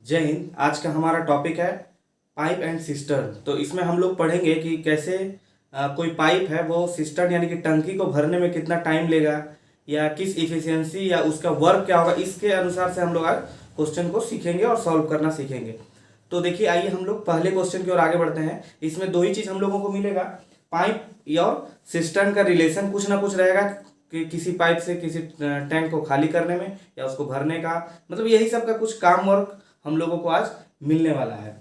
जय हिंद। आज का हमारा टॉपिक है पाइप एंड सिस्टर्न। तो इसमें हम लोग पढ़ेंगे कि कैसे कोई पाइप है वो सिस्टर्न यानी कि टंकी को भरने में कितना टाइम लेगा या किस इफिशियंसी या उसका वर्क क्या होगा, इसके अनुसार से हम लोग आज क्वेश्चन को सीखेंगे और सॉल्व करना सीखेंगे। तो देखिए, आइए हम लोग पहले क्वेश्चन की ओर आगे बढ़ते हैं। इसमें दो ही चीज़ हम लोगों को मिलेगा, पाइप और सिस्टर्न का रिलेशन कुछ ना कुछ रहेगा कि किसी पाइप से किसी टैंक को खाली करने में या उसको भरने का, मतलब यही सब का कुछ काम वर्क हम लोगों को आज मिलने वाला है।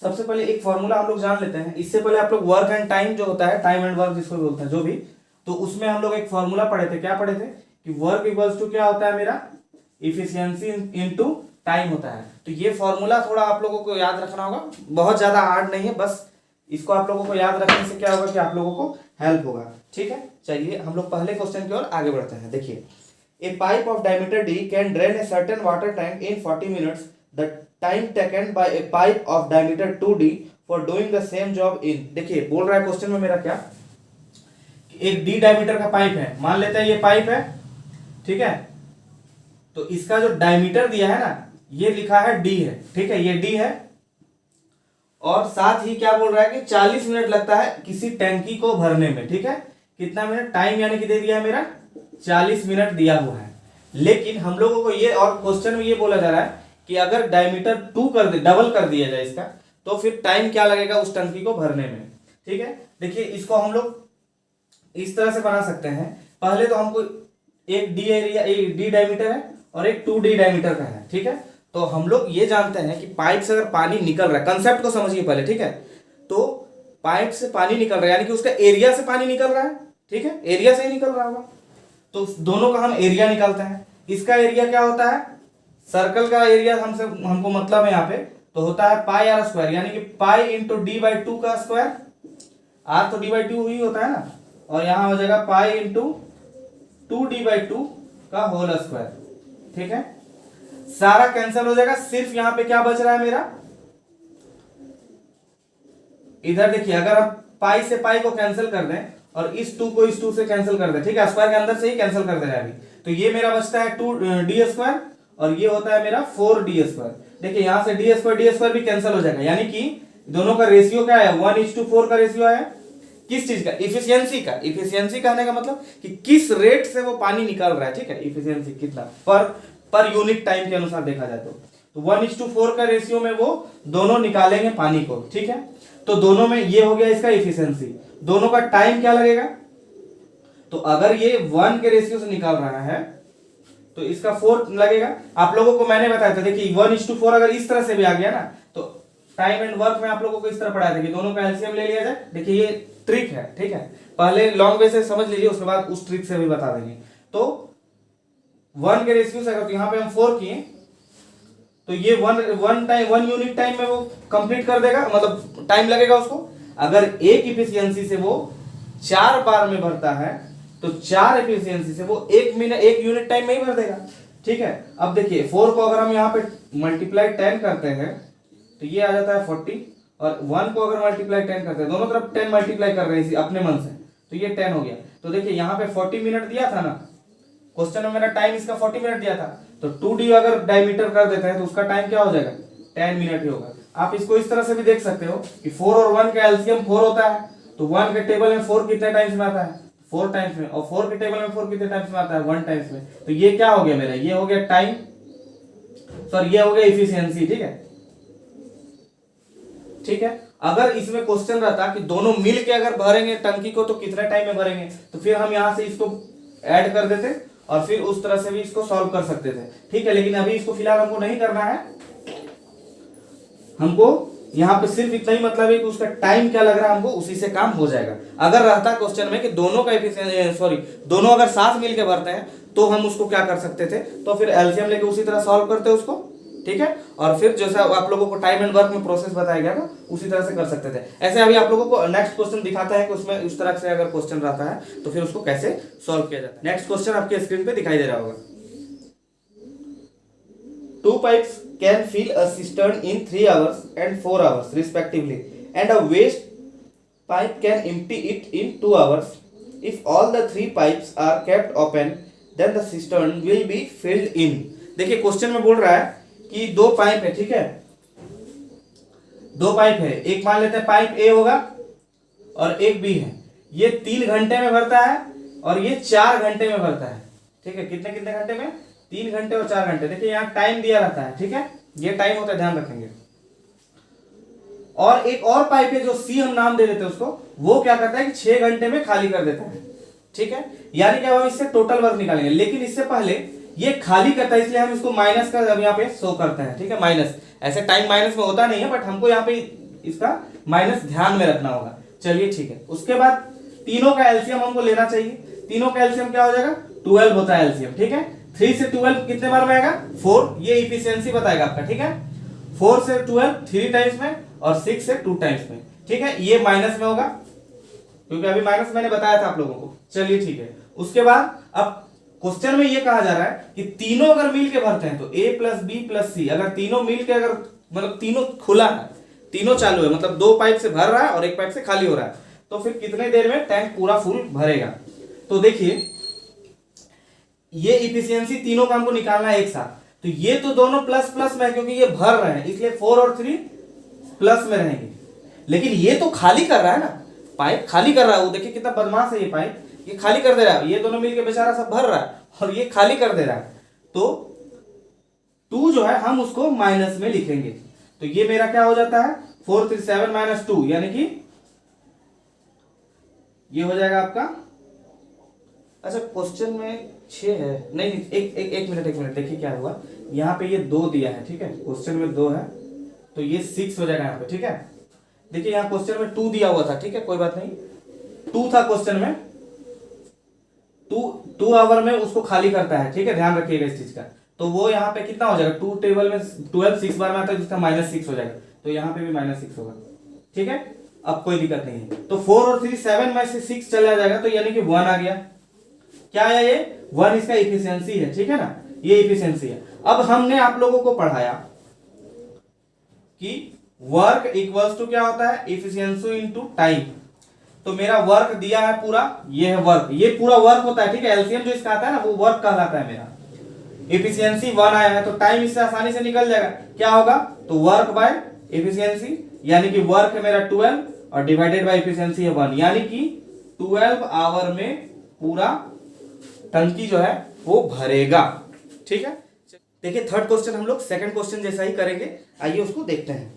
सबसे पहले एक फॉर्मूला हम लोग जान लेते हैं। इससे पहले आप लोग वर्क एंड टाइम जो होता है, टाइम एंड वर्क जिसको बोलते हैं जो भी, तो उसमें हम लोग एक फॉर्मूला पढ़े थे। क्या पढ़े थे कि वर्क इक्वल्स टू क्या होता है मेरा, इफिशियंसी इनटू टाइम होता है। तो ये फॉर्मूला थोड़ा आप लोगों को याद रखना होगा, बहुत ज्यादा हार्ड नहीं है, बस इसको आप लोगों को याद रखने से क्या होगा कि आप लोगों को हेल्प होगा। ठीक है, चलिए हम लोग पहले क्वेश्चन की ओर आगे बढ़ते हैं। देखिए, a pipe of diameter d can drain a certain water tank in 40 minutes. The time taken by a pipe of diameter 2d for doing the same job in, देखिए बोल रहा है क्वेश्चन में मेरा क्या, एक डी डायमीटर का pipe है, मान लेते हैं ये पाइप है, ठीक है। तो इसका जो डायमीटर दिया है ना, ये लिखा है डी है, ठीक है, ये डी है। और साथ ही क्या बोल रहा है कि 40 मिनट लगता है किसी टैंकी को भरने में, ठीक है। कितना मिनट टाइम यानी कि दे दिया है मेरा 40 मिनट दिया हुआ है। लेकिन हम लोगों को ये, और क्वेश्चन में ये बोला जा रहा है कि अगर डायमीटर 2 कर दे, डबल कर दिया जाए इसका, तो फिर टाइम क्या लगेगा उस टंकी को भरने में। ठीक है, देखिए इसको हम लोग इस तरह से बना सकते हैं। पहले तो हमको एक डी एरिया, एक डी डायमीटर है और एक 2d डायमीटर का है, ठीक है। तो हम लोग ये जानते हैं कि पाइप से अगर पानी निकल रहा है, कंसेप्ट को समझिए पहले, ठीक है। तो पाइप से पानी निकल रहा है यानी कि उसका एरिया से पानी निकल रहा है, ठीक है, एरिया से ही निकल रहा होगा। तो दोनों का हम एरिया निकालते हैं। इसका एरिया क्या होता है, सर्कल का एरिया हमको मतलब है यहाँ पे, तो होता है पाई आर स्क्वायर, यानी कि pi into D by two का स्क्वायर, आर तो डी बाई टू ही होता है ना, और यहाँ हो जाएगा पाई इंटू 2d/2 का होल स्क्वायर, ठीक है। सारा कैंसिल हो जाएगा, सिर्फ यहां पे क्या बच रहा है मेरा, इधर देखिए, अगर हम पाई से पाई को कैंसिल कर दें और इस 2 को इस 2 से कैंसिल कर दें, ठीक है, स्क्वायर के अंदर से ही कैंसिल कर दे रहा है अभी, तो ये मेरा बचता है 2d² और ये होता है मेरा 4d²। देखिए यहां से d² भी कैंसिल हो जाएगा, यानी कि दोनों का रेशियो क्या है, 1:4 का रेशियो है। किस चीज का, इफिशियंसी का। इफिशियंसी कहने का मतलब कि किस रेट से वो पानी निकल रहा है, ठीक है, इफिशियंसी कितना पर यूनिट टाइम के अनुसार देखा जाए तो 1:4 का रेशियो में वो दोनों निकालेंगे पानी को, ठीक है। तो दोनों में ये हो गया इसका इफिशियंसी, दोनों का टाइम क्या लगेगा, तो अगर ये 1 के रेशियो से निकाल रहा है तो इसका 4 लगेगा। आप लोगों को मैंने बताया था, देखिए 1:4 अगर इस तरह से भी आ गया ना, तो टाइम एंड वर्क में आप लोगों को इस तरह पढ़ाया था कि दोनों का एलसीएम ले लिया जाए। देखिए ये ट्रिक है, ठीक है, पहले लॉन्ग वे से समझ लीजिए, उसके बाद उस ट्रिक से भी बता देंगे। तो 1 के रेशियो से अगर यहाँ पे हम 4 किए तो ये 1 यूनिट टाइम में वो कंप्लीट कर देगा, मतलब टाइम लगेगा उसको। अगर एक इफिशियंसी से वो 4 बार में भरता है तो 4 इफिशियंसी से वो 1 यूनिट टाइम में ही भर देगा, ठीक है। अब देखिए 4 को अगर हम यहाँ पे मल्टीप्लाई 10 करते हैं तो ये आ जाता है 40, और 1 को अगर मल्टीप्लाई 10 करते हैं, दोनों तरफ 10 मल्टीप्लाई कर रहे हैं अपने मन से, तो ये 10 हो गया। तो देखिए यहाँ पे 40 मिनट दिया था ना, क्वेश्चन में मेरा टाइम इसका 40 मिनट दिया था, तो 2d अगर डायमीटर कर देते हैं तो उसका टाइम क्या हो जाएगा, 10 मिनट ही होगा। आप इसको इस तरह से भी देख सकते हो कि 4 और 1 का एलसीएम 4 होता है, तो 1 के टेबल में 4 कितने टाइम्स में आता है, 4 टाइम्स में, और 4 के टेबल में 4 कितने टाइम्स में आता है, 1 टाइम्स में। तो ये क्या हो गया मेरा, ये हो गया टाइम, सॉरी ये हो गया इफिशियंसी, ठीक है, ठीक है। अगर इसमें क्वेश्चन रहता कि दोनों मिल के अगर भरेंगे टंकी को तो कितने टाइम में भरेंगे, तो फिर हम यहां से इसको ऐड कर देते और फिर उस तरह से भी इसको सॉल्व कर सकते थे, ठीक है। लेकिन अभी इसको फिलहाल हमको नहीं करना है, हमको यहाँ पे सिर्फ इतना ही मतलब है कि उसका टाइम क्या लग रहा है हमको, उसी से काम हो जाएगा। अगर रहता क्वेश्चन में कि दोनों का दोनों अगर साथ मिलके भरते हैं तो हम उसको क्या कर सकते थे, तो फिर एलसीएम लेके उसी तरह सॉल्व करते उसको, ठीक है। और फिर जैसा आप लोगों को टाइम एंड वर्क में प्रोसेस बताया गया ना, उसी तरह से कर सकते थे। ऐसे अभी आप लोगों को नेक्स्ट क्वेश्चन दिखाता है कि उसमें उस तरह से अगर क्वेश्चन रहता है तो फिर उसको कैसे सॉल्व किया जाता है। नेक्स्ट क्वेश्चन आपके स्क्रीन पे दिखाई दे रहा होगा। 2 pipes can fill a cistern in 3 hours and 4 hours respectively, and a waste pipe can empty it in 2 hours. If all the 3 pipes are kept open, then the cistern will be filled in. देखिए question में बोल रहा है कि दो pipe है, ठीक है, दो पाइप है, एक मान लेते हैं पाइप ए होगा और एक बी है, ये 3 घंटे में भरता है और ये 4 घंटे में भरता है, ठीक है। कितने कितने घंटे में? 3 घंटे और 4 घंटे। देखिए यहाँ टाइम दिया रहता है, ठीक है, ये टाइम होता है, ध्यान रखेंगे। और एक और पाइप है जो सी हम नाम दे देते हैं उसको, वो क्या करता है कि 6 घंटे में खाली कर देता है, ठीक है। यानी कि हम इससे टोटल वर्क निकालेंगे, लेकिन इससे पहले ये खाली करता है, इसलिए हम इसको माइनस का अब यहाँ पे शो करते हैं, ठीक है, माइनस। ऐसे टाइम माइनस में होता नहीं है, बट हमको यहाँ पे इसका माइनस ध्यान में रखना होगा। चलिए ठीक है। उसके बाद तीनों का एलसीएम हमको लेना चाहिए। तीनों का एलसीएम क्या हो जाएगा? 12 होता है एलसीएम, ठीक है। 3 से 12 कितने बार में आएगा? 4। ये इफिशियंसी बताएगा आपका, ठीक है। 4 से 12 3 टाइम्स में और 6 से 2 टाइम्स में, ठीक है। ये माइनस में होगा क्योंकि अभी माइनस मैंने बताया था आप लोगों को। चलिए ठीक है। उसके बाद अब क्वेश्चन में ये कहा जा रहा है कि तीनों अगर मिल के भरते हैं तो ए प्लस बी प्लस सी, अगर तीनों मिल के, अगर मतलब तीनों खुला है, तीनों चालू है, मतलब 2 पाइप से भर रहा है और 1 पाइप से खाली हो रहा है, तो फिर कितने देर में टैंक पूरा फुल भरेगा? तो देखिए ये इफिशियंसी तीनों का हमको निकालना है एक साथ, तो ये तो दोनों प्लस प्लस में है क्योंकि ये भर रहे हैं, इसलिए 4 और 3 प्लस में रहेंगे। लेकिन ये तो खाली कर रहा है ना, पाइप खाली कर रहा है। वो देखिए कितना बदमाश है ये पाइप, ये खाली कर दे रहा है। ये दोनों मिलके बेचारा सब भर रहा है और ये खाली कर दे रहा है। तो 2 जो है हम उसको माइनस में लिखेंगे, तो ये मेरा क्या हो जाता है? 4 3 7 माइनस 2, यानी कि ये हो जाएगा आपका। अच्छा क्वेश्चन में 6 है, नहीं एक मिनट देखिए क्या हुआ। यहाँ पे ये 2 दिया है, ठीक है, क्वेश्चन में 2 है, तो ये 6 हो जाएगा यहाँ पे, ठीक है। देखिए यहाँ क्वेश्चन में 2 दिया हुआ था, ठीक है, कोई बात नहीं, 2 था क्वेश्चन में, 2 आवर में उसको खाली करता है, ठीक है, ध्यान रखिएगा इस चीज का। तो वो यहाँ पे कितना हो जाएगा? 2 टेबल में 12 6 बार में आता है, जिसका -6 हो जाएगा, तो यहाँ पे भी -6 होगा, ठीक है। अब कोई दिक्कत नहीं है। तो 4 और 3 7 में से 6 चला जाएगा, तो यानी कि 1 आ गया। क्या है ये? 1 इसका इफिशियंसी है, ठीक है ना, ये इफिशियंसी है। अब हमने आप लोगों को पढ़ाया कि वर्क इक्वल्स टू क्या होता है? Efficiency into time. तो मेरा वर्क दिया है पूरा, ये है वर्क, ये पूरा वर्क होता है, ठीक है। एलसीएम जो इसका आता है ना, वो वर्क कहलाता है मेरा। इफिशियंसी 1 आया है, तो टाइम इससे आसानी से निकल जाएगा। क्या होगा? तो वर्क बाय इफिशियंसी, यानी कि वर्क है मेरा 12 और डिवाइडेड बाय इफिशियंसी है 1, यानी कि 12 आवर में पूरा टंकी जो है वो भरेगा, ठीक है। देखिए थर्ड क्वेश्चन हम लोग सेकंड क्वेश्चन जैसा ही करेंगे, आइए उसको देखते हैं।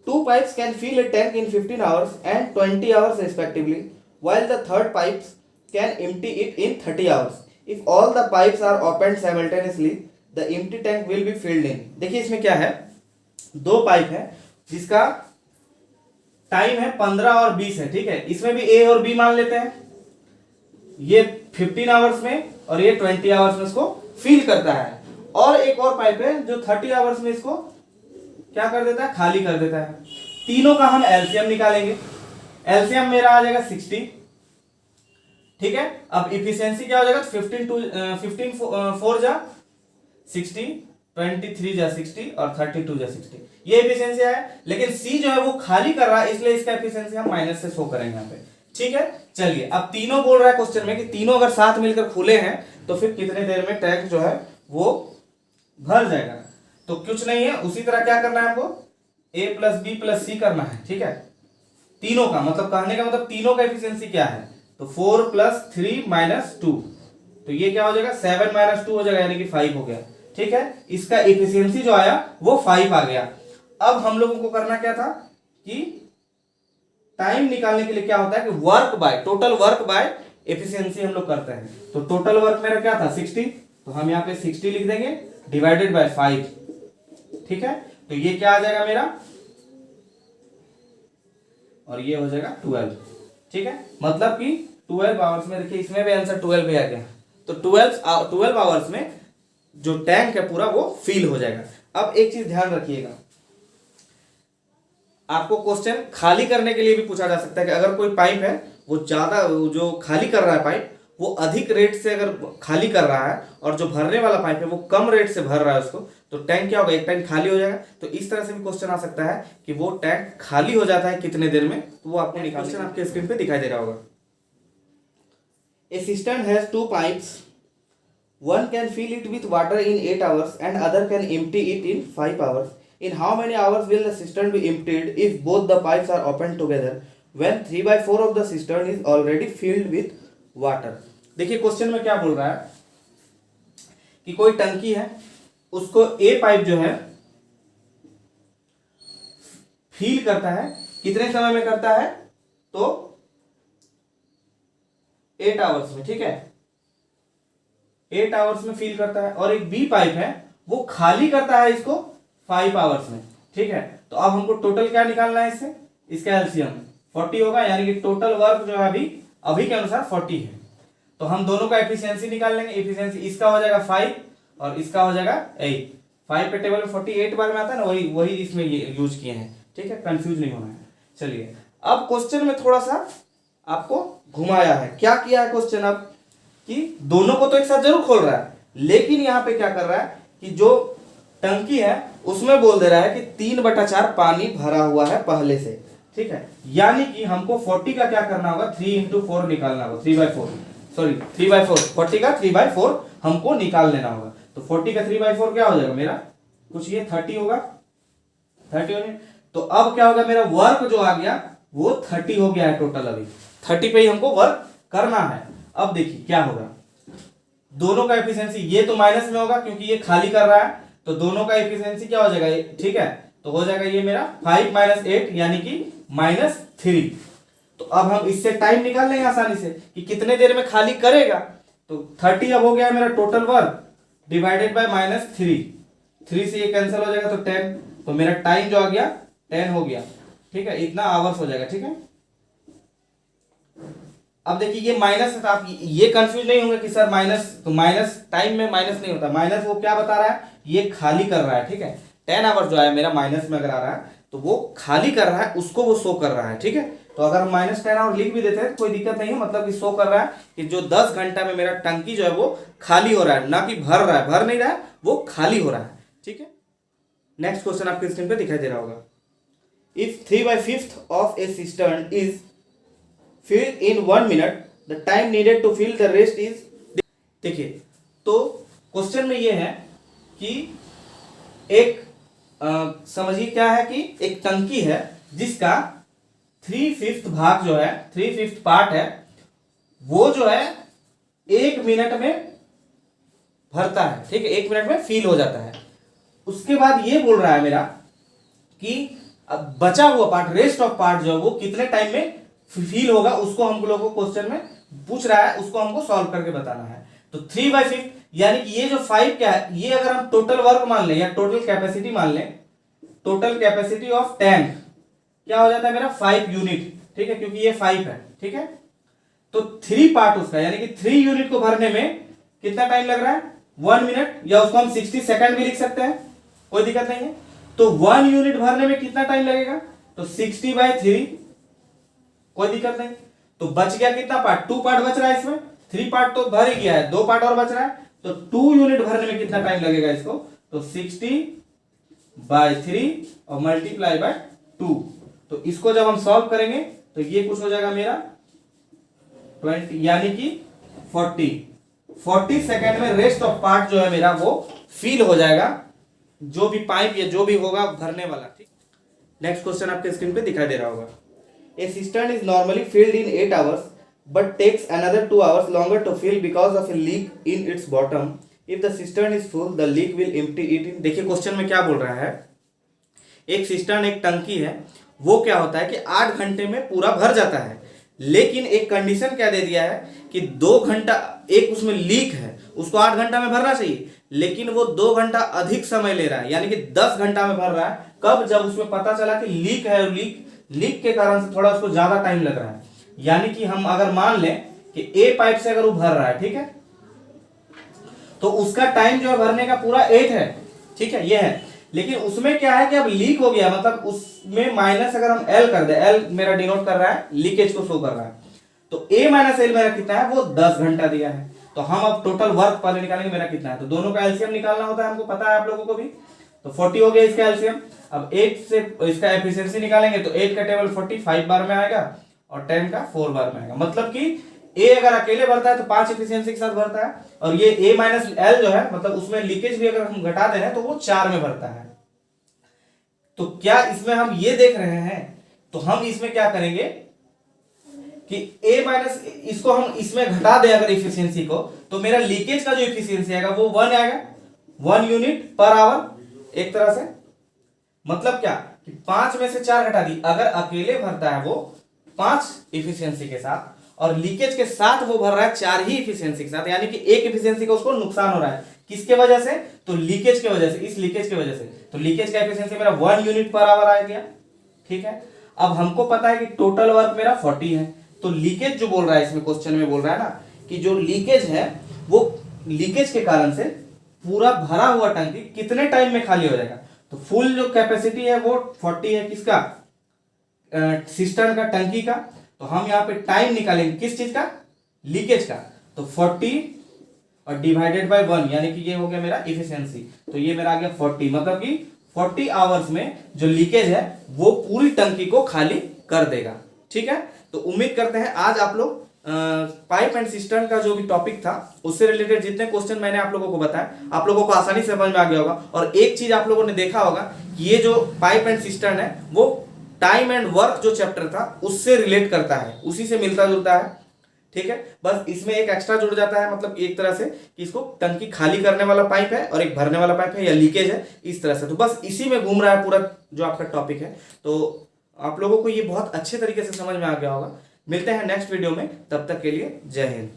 2 pipes can fill a tank in 15 hours and 20 hours respectively, while the third pipes can empty it in 30 hours. If all the pipes are opened simultaneously, the empty tank will be filled in. देखिए इसमें क्या है, 2 pipe है जिसका time है 15 और 20 है, ठीक है। इसमें भी ए और बी मान लेते हैं, ये 15 आवर्स में और ये 20 आवर्स में इसको फिल करता है। और एक और पाइप है जो 30 आवर्स में इसको क्या कर देता है? खाली कर देता है। तीनों का हम एलसीएम निकालेंगे। एलसीएम मेरा आ जाएगा 60, ठीक है। अब इफिशियंसी क्या हो जाएगा? 15 4 जा 60, 23 जा 60 और 32 जा 60, ये इफिशियंसी है। लेकिन सी जो है वो खाली कर रहा है, इसलिए इसका इफिशियंसी हम माइनस से शो करेंगे यहाँ पे, ठीक है। चलिए अब तीनों बोल रहा है क्वेश्चन में कि तीनों अगर साथ मिलकर खुले हैं तो फिर कितने देर में टैंक जो है वो भर जाएगा? तो कुछ नहीं है, उसी तरह क्या करना है हमको? a प्लस बी प्लस सी करना है, ठीक है। तीनों का मतलब, कहने का मतलब तीनों का एफिशिएंसी क्या है? तो 4 प्लस 3 माइनस 2, तो ये क्या हो जाएगा? 7 माइनस 2 हो जाएगा, यानी कि 5 हो गया, ठीक है। इसका एफिशिएंसी जो आया वो 5 आ गया। अब हम लोगों को करना क्या था कि टाइम निकालने के लिए क्या होता है कि work by, total work by efficiency हम लोग करते हैं। तो टोटल वर्क मेरा क्या था? 60, तो हम यहाँ पे 60 लिख देंगे डिवाइडेड बाय 5, ठीक है। तो ये क्या आ जाएगा मेरा, और ये हो जाएगा 12, ठीक है। मतलब कि 12 आवर्स में, देखिए इसमें भी आंसर 12 भी आ गया। तो 12 आवर्स में जो टैंक है पूरा वो फिल हो जाएगा। अब एक चीज ध्यान रखिएगा, आपको क्वेश्चन खाली करने के लिए भी पूछा जा सकता है कि अगर कोई पाइप है वो ज्यादा, जो खाली कर रहा है पाइप वो अधिक रेट से अगर खाली कर रहा है और जो भरने वाला पाइप है वो कम रेट से भर रहा है उसको, तो टैंक क्या होगा? एक टैंक खाली हो जाएगा। तो इस तरह से भी क्वेश्चन आ सकता है कि वो टैंक खाली हो जाता है कितने देर में, तो वो आपको निकालना। क्वेश्चन आपके स्क्रीन पे दिखाई दे रहा होगा। A system has 2 pipes one can fill it with water in 8 hours and other can empty it in 5 hours. In how many hours will the cistern be emptied if both the pipes are opened together when 3/4 of the cistern is already filled with water? देखिए question में क्या बोल रहा है कि कोई टंकी है, उसको ए पाइप जो है फील करता है, कितने समय में करता है? तो 8 आवर्स में, ठीक है, 8 आवर्स में फील करता है। और एक बी पाइप है, वो खाली करता है इसको 5 आवर्स में, ठीक है। तो अब हमको टोटल क्या निकालना है इससे? इसका एलसीएम 40 होगा, यानी कि टोटल वर्क जो है अभी के अनुसार 40 है। तो हम दोनों का एफिशिएंसी निकाल लेंगे। एफिशिएंसी इसका हो जाएगा 5 और इसका हो जाएगा 8। 5 के टेबल में 48 बार में आता है ना, वही इसमें ये यूज किए हैं, ठीक है, कंफ्यूज नहीं होना है। चलिए अब क्वेश्चन में थोड़ा सा आपको घुमाया है। क्या किया है क्वेश्चन अब कि दोनों को तो एक साथ जरूर खोल रहा है, लेकिन यहां पे क्या कर रहा है कि जो टंकी है उसमें बोल दे रहा है कि 3/4 पानी भरा हुआ है पहले से, ठीक है। यानी कि हमको 40 का क्या करना होगा? 3 × 4 निकालना होगा, 3/4, सॉरी 3/4, 40 का 3/4 हमको निकाल लेना होगा। तो 40 का 3/4 क्या हो जाएगा मेरा? कुछ ये 30 होगा, 30 होने। तो अब क्या होगा, मेरा वर्क जो आ गया वो 30 हो गया है टोटल। अभी 30 पे ही हमको वर्क करना है। अब देखिए क्या होगा, दोनों का एफिशिएंसी, ये तो माइनस में होगा क्योंकि ये खाली कर रहा है, तो दोनों का एफिशिएंसी क्या हो जाएगा, ठीक है। तो हो जाएगा ये मेरा 5 - 8 यानी कि -3। तो अब हम इससे टाइम निकाल लेंगे आसानी से कि कितने देर में खाली करेगा। तो 30 अब हो गया मेरा टोटल वर्क डिवाइडेड बाय -3, 3 से ये कैंसिल हो जाएगा तो 10। तो मेरा टाइम जो आ गया 10 हो गया, ठीक है, इतना आवर्स हो जाएगा, ठीक है। अब देखिए ये माइनस है, तो आप ये कंफ्यूज नहीं होंगे कि सर माइनस, तो माइनस टाइम में माइनस नहीं होता। माइनस वो क्या बता रहा है, ये खाली कर रहा है, ठीक है। 10 आवर्स जो है मेरा माइनस में अगर आ रहा है तो वो खाली कर रहा है, उसको वो शो कर रहा है, ठीक है। तो अगर हम -10 आवर लिख भी देते हैं तो कोई दिक्कत नहीं है, मतलब कि शो कर रहा है कि जो 10 घंटा में मेरा टंकी जो है वो खाली हो रहा है, ना कि भर रहा है, भर नहीं रहा है, वो खाली हो रहा है, ठीक है। नेक्स्ट क्वेश्चन आपके स्क्रीन पे दिखाई दे रहा होगा। If 3/5 of A cistern is filled in 1 minute, the time needed to fill the rest is। देखिए तो क्वेश्चन में ये है कि एक समझिए क्या है कि एक टंकी है जिसका 3/5 भाग जो है, 3/5 पार्ट है, वो जो है 1 मिनट में भरता है, ठीक है, 1 मिनट में फिल हो जाता है। उसके बाद ये बोल रहा है मेरा कि अब बचा हुआ पार्ट, रेस्ट ऑफ पार्ट जो है वो कितने टाइम में फील होगा, उसको हम लोगों को क्वेश्चन में पूछ रहा है, उसको हमको सॉल्व करके बताना है। तो 3/5 यानी कि ये जो 5 क्या है, ये अगर हम टोटल वर्क मान लें या टोटल कैपेसिटी मान लें, टोटल कैपेसिटी ऑफ टैंक क्या हो जाता है मेरा 5 यूनिट, ठीक है, क्योंकि ये 5 है, ठीक है। तो 3 पार्ट उसका, यानी कि 3 यूनिट को भरने में कितना टाइम लग रहा है? 1 मिनट, या उसको हम 60 सेकंड भी लिख सकते हैं, कोई दिक्कत नहीं है। तो 1 यूनिट भरने में कितना टाइम लगेगा? तो 60/3, कोई दिक्कत नहीं। तो बच गया कितना पार्ट? 2 पार्ट बच रहा है इसमें, 3 पार्ट तो भर ही गया है, 2 पार्ट और बच रहा है। तो 2 यूनिट भरने में कितना टाइम लगेगा इसको? तो 60/3 और मल्टीप्लाई बाय 2। तो इसको जब हम सॉल्व करेंगे तो ये कुछ हो जाएगा मेरा 20, यानी कि 40 सेकेंड में रेस्ट ऑफ पार्ट जो है मेरा वो फिल हो जाएगा, जो भी पाइप या जो भी होगा भरने वाला, ठीक। नेक्स्ट क्वेश्चन आपके स्क्रीन पे दिखाई दे रहा होगा। A cistern is normally filled in 8 hours but takes another 2 hours longer to fill because of a leak in its bottom. If the cistern is full, the leak will empty it in। देखिए question में क्या बोल रहा है, एक cistern, एक टंकी है, वो क्या होता है कि 8 घंटे में पूरा भर जाता है, लेकिन एक कंडीशन क्या दे दिया है कि 2 घंटा, एक उसमें लीक है, उसको 8 घंटा में भरना चाहिए, लेकिन वो 2 घंटा अधिक समय ले रहा है, यानी कि 10 घंटा में भर रहा है। कब? जब उसमें पता चला कि लीक है, लीक के कारण से थोड़ा उसको ज्यादा टाइम लग रहा है। यानी कि हम अगर मान लें कि ए पाइप से अगर वो भर रहा है, ठीक है, तो उसका टाइम जो है भरने का पूरा 8 है, ठीक है, ये है। लेकिन उसमें क्या है कि अब लीक हो गया, मतलब उसमें माइनस अगर हम एल कर दे, एल मेरा डिनोट कर रहा है, लीकेज को शो कर रहा है, तो ए - एल मेरा कितना है? वो 10 घंटा दिया है। तो हम अब टोटल वर्क पहले निकालेंगे मेरा कितना है। तो दोनों का एलसीएम निकालना होता है, हमको पता है आप लोगों को भी। तो 40 हो गया इसका एलसीएम। अब 8 से इसका एफिशिएंसी निकालेंगे तो 8 का टेबल 45 बार में आएगा और 10 का 4 बार में आएगा। मतलब कि ए अगर अकेले भरता है तो 5 इफिशियंसी के साथ भरता है, और ये ए माइनस एल जो है मतलब उसमें लीकेज भी अगर हम घटा दे रहे हैं तो वो 4 में भरता है। तो क्या इसमें हम ये देख रहे हैं, तो हम इसमें क्या करेंगे कि ए माइनस इसको हम इसमें घटा दें अगर इफिशियंसी को, तो मेरा लीकेज का जो इफिशियंसी आएगा वो 1 आएगा, 1 यूनिट पर आवर एक तरह से। मतलब क्या कि 5 में से 4 घटा दी, अगर अकेले भरता है वो 5 इफिशियंसी के साथ और लीकेज के साथ वो भर रहा है 4 ही इफिशियंसी के साथ, यानी कि एक इफिशियंसी का उसको नुकसान हो रहा है। किसके वजह से? तो लीकेज के वजह से, इस लीकेज की वजह से। तो लीकेज का एफिशिएंसी मेरा 1 यूनिट पर आवर आ गया। ठीक है, अब हमको पता है कि टोटल वर्क मेरा 40 है, तो लीकेज जो बोल रहा है इसमें क्वेश्चन में बोल रहा है ना कि जो लीकेज है वो लीकेज के कारण से पूरा भरा हुआ टंकी कितने टाइम में खाली हो जाएगा। तो फुल जो कैपेसिटी है वो 40 है, किसका? सिस्टर्न का, टंकी का। तो हम यहाँ पे टाइम निकालेंगे किस चीज का? लीकेज का। तो 40 और डिवाइडेड बाय 1, यानी कि ये हो गया मेरा इफिशियंसी। तो ये मेरा आ गया 40, मतलब कि 40 आवर्स में जो लीकेज है वो पूरी टंकी को खाली कर देगा। ठीक है, तो उम्मीद करते हैं आज आप लोग पाइप एंड सिस्टर्न का जो भी टॉपिक था उससे रिलेटेड जितने क्वेश्चन मैंने आप लोगों को बताया आप लोगों को आसानी से समझ में आ गया होगा। और एक चीज आप लोगों ने देखा होगा कि ये जो पाइप एंड सिस्टर्न है वो टाइम एंड वर्क जो चैप्टर था उससे रिलेट करता है, उसी से मिलता जुलता है। ठीक है, बस इसमें एक एक्स्ट्रा जुड़ जाता है, मतलब एक तरह से कि इसको टंकी खाली करने वाला पाइप है और एक भरने वाला पाइप है या लीकेज है, इस तरह से। तो बस इसी में घूम रहा है पूरा जो आपका टॉपिक है। तो आप लोगों को ये बहुत अच्छे तरीके से समझ में आ गया होगा। मिलते हैं नेक्स्ट वीडियो में, तब तक के लिए जय हिंद।